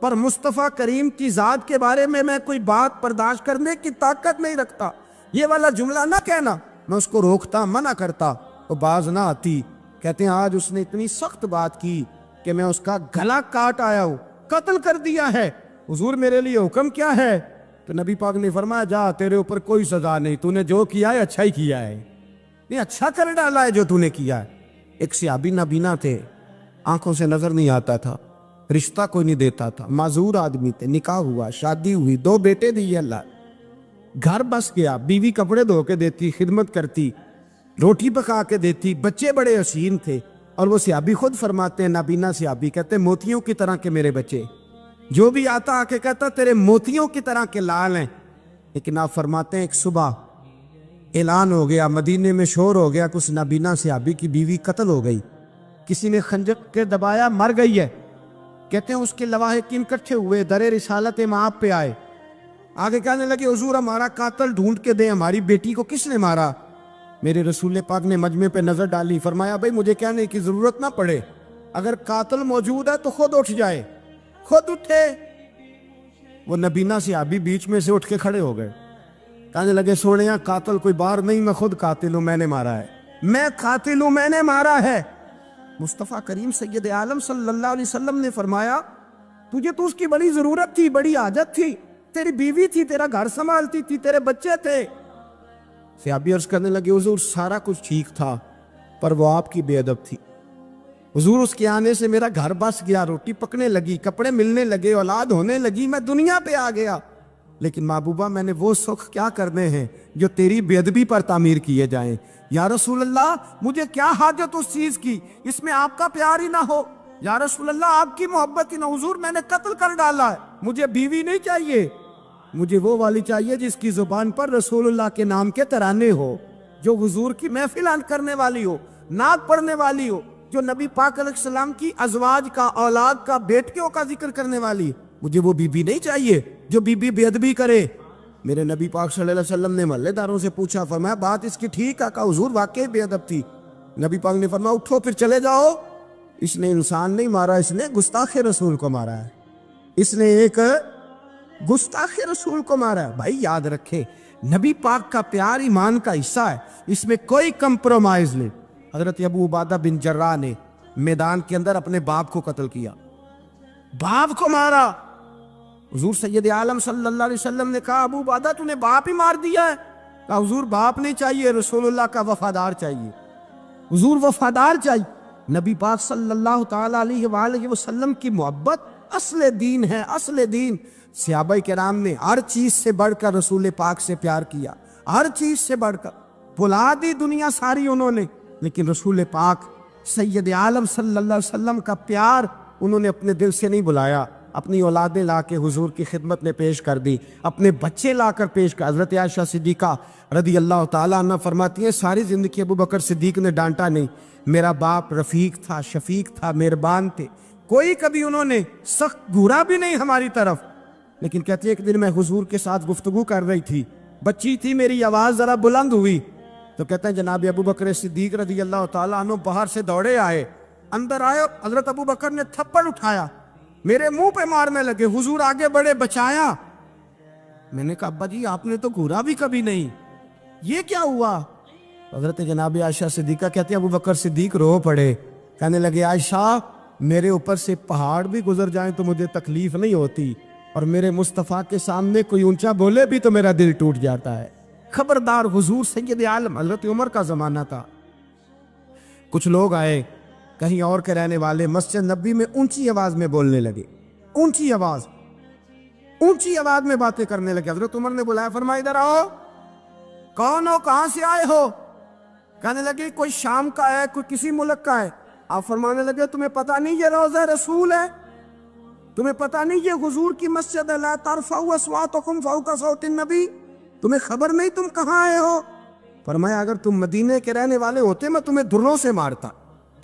پر مصطفیٰ کریم کی ذات کے بارے میں کوئی بات برداشت کرنے کی طاقت نہیں رکھتا. یہ والا جملہ نہ کہنا. میں اس کو روکتا، منع کرتا، وہ باز نہ آتی. کہتے ہیں آج اس نے اتنی سخت بات کی کہ میں اس کا گلا کاٹ آیا ہوں، قتل کر دیا ہے. حضور میرے لیے حکم کیا ہے؟ تو نبی پاک نے فرمایا جا، تیرے اوپر کوئی سزا نہیں، تو نے جو کیا ہے اچھا ہی کیا ہے، نہیں اچھا کر ڈالا ہے جو تو نے کیا ہے. ایک صحابی نابینا تھے، آنکھوں سے نظر نہیں آتا تھا، رشتہ کوئی نہیں دیتا تھا، معذور آدمی تھے. نکاح ہوا، شادی ہوئی، 2 بیٹے دیے اللہ، گھر بس گیا، بیوی کپڑے دھو کے دیتی، خدمت کرتی، روٹی پکا کے دیتی، بچے بڑے حسین تھے. اور وہ صحابی خود فرماتے ہیں، نابینا صحابی کہتے ہیں موتیوں کی طرح کے میرے بچے، جو بھی آتا آ کے کہتا تیرے موتیوں کی طرح کے لال ہیں. لیکن آپ فرماتے ہیں ایک صبح اعلان ہو گیا، مدینے میں شور ہو گیا کہ اس نابینا صحابی کی بیوی قتل ہو گئی، کسی نے خنجر کے دبایا، مر گئی ہے. کہتے ہیں اس کے لواحقین اکٹھے ہوئے، در رسالت امام پہ آئے، آگے کہنے لگے حضور ہمارا قاتل ڈھونڈ کے دیں، ہماری بیٹی کو کس نے مارا؟ میرے رسول پاک نے مجمع پہ نظر ڈالی، فرمایا بھائی مجھے کہنے کی ضرورت نہ پڑے، اگر قاتل موجود ہے تو خود اٹھ جائے۔ خود اٹھے۔ وہ نبینا صحابی بیچ میں سے اٹھ کے کھڑے ہو گئے، کہنے لگے سونیا قاتل کوئی باہر نہیں، میں خود قاتل ہوں، میں نے مارا ہے، میں قاتل ہوں، میں نے مارا ہے۔ مصطفیٰ کریم سید عالم صلی اللہ علیہ وسلم نے فرمایا تجھے تو اس کی بڑی ضرورت تھی، بڑی حاجت تھی، تیری بیوی تھی، تیرا گھر سنبھالتی تھی، تیرے بچے تھے۔ صحابی عرض کرنے لگے حضور سارا کچھ ٹھیک تھا پر وہ آپ کی بے ادب تھی حضور، اس کے آنے سے میرا گھر بس گیا، روٹی پکنے لگی، کپڑے ملنے لگے، اولاد ہونے لگی، میں دنیا پہ آ گیا، لیکن محبوبہ میں نے وہ سکھ کیا کرنے ہیں جو تیری بے ادبی پر تعمیر کیے جائیں۔ یا رسول اللہ مجھے کیا حاجت اس چیز کی، اس میں آپ کا پیار ہی نہ ہو، یا رسول اللہ آپ کی محبت ہی نہ، حضور میں نے قتل کر ڈالا ہے، مجھے بیوی نہیں چاہیے، مجھے وہ والی چاہیے جس کی زبان پر رسول اللہ کے نام کے ترانے ہو، جو حضور کی محفل کرنے والی ہو، نعت پڑھنے والی ہو، جو نبی پاک علیہ السلام کی ازواج کا، اولاد کا، بیٹیوں کا ذکر کرنے والی۔ مجھے وہ بی بی نہیں چاہیے جو بی بی بے ادبی کرے۔ میرے نبی پاک صلی اللہ علیہ وسلم نے محلے داروں سے پوچھا، فرمایا بات اس کی ٹھیک ہے؟ کہا حضور واقعی بے ادب تھی۔ نبی پاک نے فرمایا اٹھو پھر چلے جاؤ، اس نے انسان نہیں مارا، اس نے گستاخ رسول کو مارا ہے، اس نے ایک گستاخ رسول کو مارا ہے۔ بھائی یاد رکھے نبی پاک کا پیار ایمان کا حصہ ہے، اس میں کوئی کمپرومائز نہیں۔ حضرت ابو عبادہ بن جراح نے میدان کے اندر اپنے باپ کو قتل کیا، باپ کو مارا۔ حضور سید عالم صلی اللہ علیہ وسلم نے کہا ابو عبادہ تو نے باپ ہی مار دیا ہے؟ کہا حضور باپ نہیں چاہیے، رسول اللہ کا وفادار چاہیے، حضور وفادار چاہیے۔ نبی پاک صلی اللہ تعالی علیہ وآلہ وسلم کی محبت اصل دین ہے، اصل دین۔ صحابہ کرام نے ہر چیز سے بڑھ کر رسول پاک سے پیار کیا، ہر چیز سے بڑھ کر، بھلا دی دنیا ساری انہوں نے، لیکن رسول پاک سید عالم صلی اللہ علیہ وسلم کا پیار انہوں نے اپنے دل سے نہیں بلایا، اپنی اولادیں لا کے حضور کی خدمت میں پیش کر دی، اپنے بچے لا کر پیش کر۔ حضرت عائشہ صدیقہ رضی اللہ تعالیٰ عنہ فرماتی ہیں ساری زندگی ابو بکر صدیق نے ڈانٹا نہیں، میرا باپ رفیق تھا، شفیق تھا، مہربان تھے، کوئی کبھی انہوں نے سخت گھورا بھی نہیں ہماری طرف۔ لیکن کہتی ہے ایک دن میں حضور کے ساتھ گفتگو کر رہی تھی، بچی تھی، میری آواز ذرا بلند ہوئی تو کہتے ہیں جناب ابو بکر صدیق رضی اللہ تعالیٰ عنہ باہر سے دوڑے آئے، اندر آئے، حضرت ابو بکر نے تھپڑ اٹھایا، میرے منہ پہ مارنے لگے، حضور آگے بڑھے، بچایا۔ میں نے کہا ابا جی آپ نے تو گھورا بھی کبھی نہیں، یہ کیا ہوا؟ حضرت جناب عائشہ صدیقہ کہتے ہیں ابو بکر صدیق رو پڑے، کہنے لگے عائشہ میرے اوپر سے پہاڑ بھی گزر جائیں تو مجھے تکلیف نہیں ہوتی، اور میرے مصطفیٰ کے سامنے کوئی اونچا بولے بھی تو میرا دل ٹوٹ جاتا ہے۔ خبردار، حضور سید عالم، حضرت عمر کا زمانہ تھا، کچھ لوگ آئے کہیں اور کے رہنے والے، مسجد نبی میں اونچی آواز میں بولنے لگے، اونچی آواز میں باتیں کرنے لگے۔ حضرت عمر نے بلایا، فرمایا ادھر آؤ، کون ہو، کہاں سے آئے ہو؟ کہنے لگے کوئی شام کا ہے، کوئی کسی ملک کا ہے۔ آپ فرمانے لگے تمہیں پتہ نہیں یہ روضہ رسول ہے؟ تمہیں پتہ نہیں یہ حضور کی مسجد ہے؟ لا ترفعوا اصواتکم فوق صوت النبی، تمہیں خبر نہیں تم کہاں آئے ہو؟ فرمایا اگر تم مدینے کے رہنے والے ہوتے میں تمہیں دروں سے مارتا،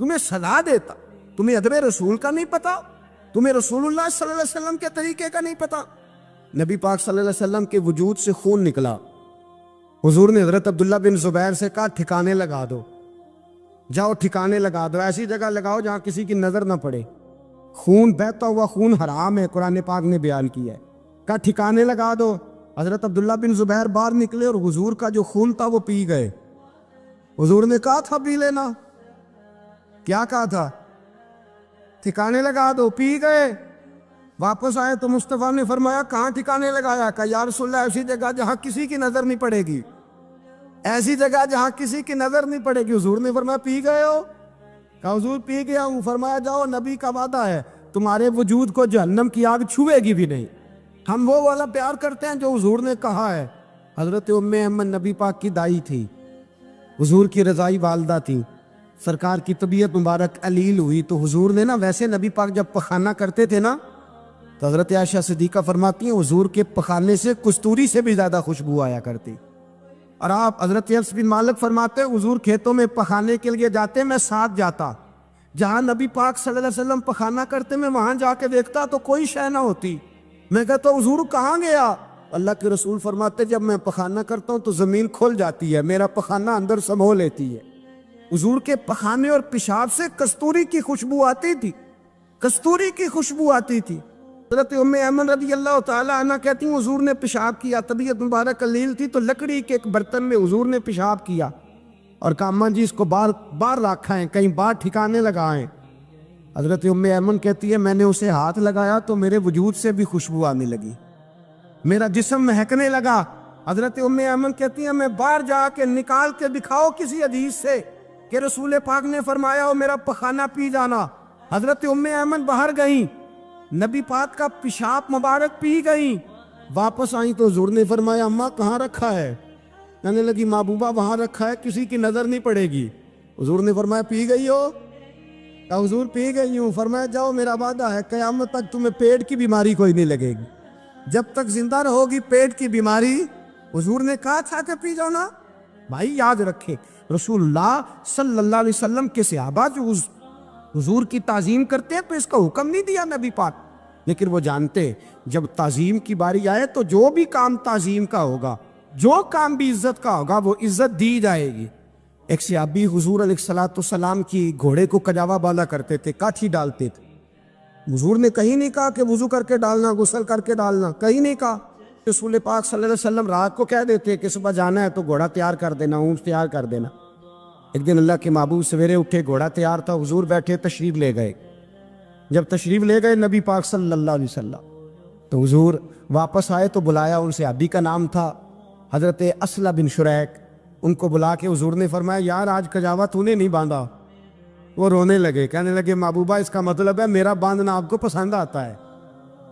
تمہیں سزا دیتا۔ تمہیں ادب رسول کا نہیں پتا، تمہیں رسول اللہ صلی اللہ علیہ وسلم کے طریقے کا نہیں پتا۔ نبی پاک صلی اللہ علیہ وسلم کے وجود سے خون نکلا، حضور نے حضرت عبداللہ بن زبیر سے کہا ٹھکانے لگا دو، جاؤ ٹھکانے لگا دو، ایسی جگہ لگاؤ جہاں کسی کی نظر نہ پڑے، خون بہتا ہوا خون حرام ہے، قرآن پاک نے بیان کیا ہے، کہا ٹھکانے لگا دو۔ حضرت عبداللہ بن زبیر باہر نکلے اور حضور کا جو خون تھا وہ پی گئے۔ حضور نے کہا تھا پی لینا، کیا کہا تھا؟ ٹھکانے لگا دو، پی گئے۔ واپس آئے تو مصطفیٰ نے فرمایا کہاں ٹھکانے لگایا؟ کہا یا رسول اللہ ایسی جگہ جہاں کسی کی نظر نہیں پڑے گی، ایسی جگہ جہاں کسی کی نظر نہیں پڑے گی۔ حضور نے فرمایا پی گئے ہو؟ کہا حضور پی گیا ہوں۔ فرمایا جاؤ، نبی کا وعدہ ہے تمہارے وجود کو جہنم کی آگ چھوئے گی بھی نہیں۔ ہم وہ والا پیار کرتے ہیں جو حضور نے کہا ہے۔ حضرت ام احمد نبی پاک کی دائی تھی، حضور کی رضائی والدہ تھی، سرکار کی طبیعت مبارک علیل ہوئی تو حضور نے نا، ویسے نبی پاک جب پخانہ کرتے تھے نا تو حضرت عائشہ صدیقہ فرماتی ہیں حضور کے پخانے سے کستوری سے بھی زیادہ خوشبو آیا کرتی۔ اور آپ حضرت انس بن مالک فرماتے ہیں حضور کھیتوں میں پخانے کے لیے جاتے، میں ساتھ جاتا، جہاں نبی پاک صلی اللہ علیہ وسلم پخانہ کرتے میں وہاں جا کے دیکھتا تو کوئی شے نہ ہوتی۔ میں کہتا حضور کہاں گیا؟ اللہ کے رسول فرماتے جب میں پخانہ کرتا ہوں تو زمین کھل جاتی ہے، میرا پخانہ اندر سمو لیتی ہے۔ حضور کے پخانے اور پیشاب سے کستوری کی خوشبو آتی تھی، کستوری کی خوشبو آتی تھی۔ حضرت ام ایمن رضی اللہ تعالی عنہ کہتی ہیں حضور نے پیشاب کیا، طبیعت مبارک قلیل تھی تو لکڑی کے ایک برتن میں حضور نے پیشاب کیا اور کہا اماں جی اس کو باہر رکھا ہے، کہیں باہر ٹھکانے لگائیں۔ حضرت ام ایمن کہتی ہے میں نے اسے ہاتھ لگایا تو میرے وجود سے بھی خوشبو آنے لگی، میرا جسم مہکنے لگا۔ حضرت ام ایمن کہتی ہے میں باہر جا کے نکال کے دکھاؤ کسی حدیث سے کہ رسول پاک نے فرمایا ہو میرا پخانہ پی جانا۔ حضرت ام ایمن باہر گئیں، نبی پاک کا پیشاب مبارک پی گئیں، واپس آئیں تو حضور نے فرمایا اماں کہاں رکھا ہے؟ کہنے لگی محبوبہ وہاں رکھا ہے، کسی کی نظر نہیں پڑے گی۔ حضور نے فرمایا پی گئی ہو؟ کہا حضور پی گئی ہوں۔ فرمایا جاؤ میرا وعدہ ہے قیامت تک تمہیں پیٹ کی بیماری کوئی نہیں لگے گی، جب تک زندہ رہو گی پیٹ کی بیماری۔ حضور نے کہا تھا کہ پی جاؤ نا۔ بھائی یاد رکھیں رسول اللہ صلی اللہ علیہ وسلم کے صحابہ جو حضور کی تعظیم کرتے ہیں تو اس کا حکم نہیں دیا نبی پاک، لیکن وہ جانتے جب تعظیم کی باری آئے تو جو بھی کام تعظیم کا ہوگا، جو کام بھی عزت کا ہوگا وہ عزت دی جائے گی۔ ایک صحابی حضور علیہ السلام کی گھوڑے کو کجاوا بالا کرتے تھے، کاٹھی ڈالتے تھے۔ حضور نے کہیں نہیں کہا کہ وضو کر کے ڈالنا، غسل کر کے ڈالنا، کہیں نہیں کہا۔ رسول پاک صلی اللہ علیہ وسلم رات کو کہہ دیتے کہ صبح جانا ہے تو گھوڑا تیار کر دینا، اونٹ تیار کر دینا۔ ایک دن اللہ کے محبوب سویرے اٹھے، گھوڑا تیار تھا، حضور بیٹھے تشریف لے گئے۔ جب تشریف لے گئے نبی پاک صلی اللہ علیہ وسلم تو حضور واپس آئے تو بلایا، ان سے صحابی کا نام تھا حضرت اسلم بن شریک، ان کو بلا کے حضور نے فرمایا یار آج کجاوا تو نے نہیں باندھا۔ وہ رونے لگے، کہنے لگے محبوبہ اس کا مطلب ہے میرا باندھنا آپ کو پسند آتا ہے،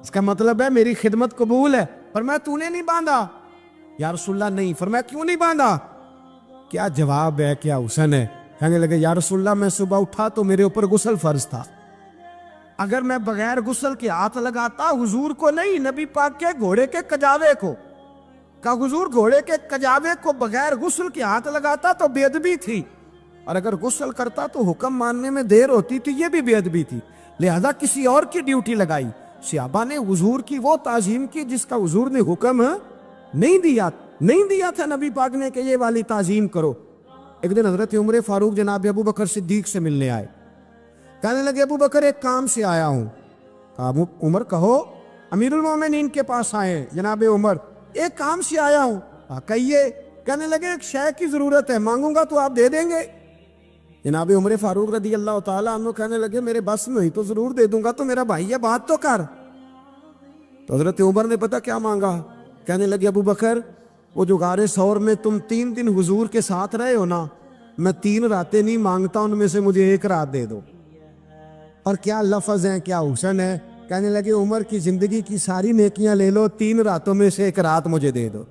اس کا مطلب ہے میری خدمت قبول ہے۔ فرمایا تو نے نہیں باندھا؟ یا رسول اللہ نہیں۔ فرمایا کیوں نہیں باندھا؟ کیا جواب ہے، کیا حسن ہے۔ کہنے لگے یا رسول اللہ میں صبح اٹھا تو میرے اوپر غسل فرض تھا، اگر میں بغیر غسل کے ہاتھ لگاتا حضور کو نہیں نبی پاک کے گھوڑے کے کجاوے کو، کہا حضور گھوڑے کے کجاوے کو بغیر غسل کے ہاتھ لگاتا تو بے ادبی تھی، اور اگر غسل کرتا تو حکم ماننے میں دیر ہوتی تھی، یہ بھی بے ادبی تھی، لہذا کسی اور کی ڈیوٹی لگائی۔ صحابہ نے حضور کی وہ تعظیم کی جس کا حضور نے حکم نہیں دیا تھا نبی پاک نے کہ یہ والی تعظیم کرو۔ ایک دن حضرت عمر فاروق جناب ابو بکر صدیق سے ملنے آئے، کہنے لگے ابو بکر ایک کام سے آیا ہوں۔ کہا عمر کہو۔ امیر المومنین کے پاس آئے جناب عمر، ایک کام سے آیا ہوں۔ کہیے۔ کہنے لگے ایک شے کی ضرورت ہے، مانگوں گا تو آپ دے دیں گے؟ جناب عمر فاروق رضی اللہ تعالیٰ عنہ کہنے لگے میرے بس میں ہوئی تو ضرور دے دوں گا، تو میرا بھائی ہے بات تو کر۔ تو حضرت عمر نے پتہ کیا مانگا؟ کہنے لگے ابو بکر وہ جو غار ثور میں تم 3 دن حضور کے ساتھ رہے ہو نا، میں 3 راتیں نہیں مانگتا، ان میں سے مجھے 1 رات دے دو۔ اور کیا لفظ ہیں، کیا حسن ہے۔ کہنے لگے عمر کی زندگی کی ساری نیکیاں لے لو، 3 راتوں میں سے 1 رات مجھے دے دو،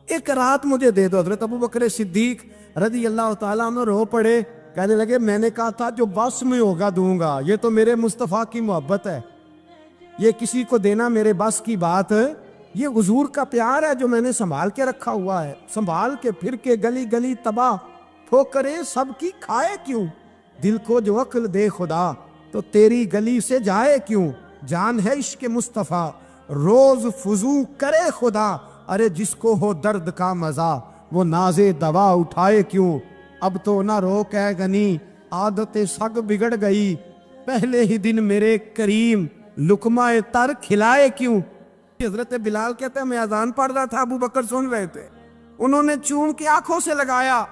1 رات مجھے دے دو۔ حضرت ابو بکر صدیق رضی اللہ تعالیٰ عنہ رو پڑے، کہنے لگے میں نے کہا تھا جو بس میں ہوگا دوں گا، یہ تو میرے مصطفیٰ کی محبت ہے، یہ کسی کو دینا میرے بس کی بات ہے، یہ حضور کا پیار ہے جو میں نے سنبھال کے رکھا ہوا ہے، سنبھال کے پھر کے گلی گلی تباہ ٹھوکریں سب کی کھائے کیوں، دل کو جو عقل دے خدا تو تیری گلی سے جائے کیوں، جان ہے عشق مصطفیٰ روز فضو کرے خدا، ارے جس کو ہو درد کا مزہ وہ ناز دوا اٹھائے کیوں، اب تو نہ روک ہے غنی عادت سگ بگڑ گئی، پہلے ہی دن میرے کریم لقمہ تر کھلائے کیوں۔ حضرت بلال کہتے ہیں میں اذان پڑھ رہا تھا، ابو بکر سن رہے تھے، انہوں نے چوم کے آنکھوں سے لگایا،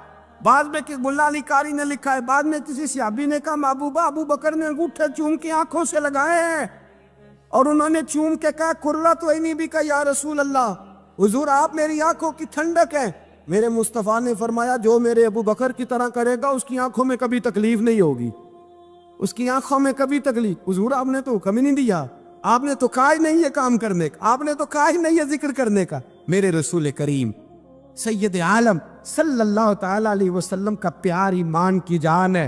بعد میں کہ ملا علی قاری نے لکھا ہے، بعد میں کسی صحابی نے کہا محبوبہ ابو بکر نے انگوٹھے چوم کے آنکھوں سے لگائے ہیں، اور انہوں نے چوم کے کہا قرۃ عینی بھی کہا یا رسول اللہ، حضور آپ میری آنکھوں کی ٹھنڈک ہے۔ میرے مصطفیٰ نے فرمایا جو میرے ابو بکر کی طرح کرے گا اس کی آنکھوں میں کبھی تکلیف نہیں ہوگی، اس کی آنکھوں میں کبھی تکلیف۔ حضور آپ نے تو حکم ہی نہیں دیا، آپ نے تو کہا ہی نہیں یہ کام کرنے کا، آپ نے تو کہا ہی نہیں یہ ذکر کرنے کا۔ میرے رسول کریم سید عالم صلی اللہ تعالی علیہ وسلم کا پیار ایمان کی جان ہے۔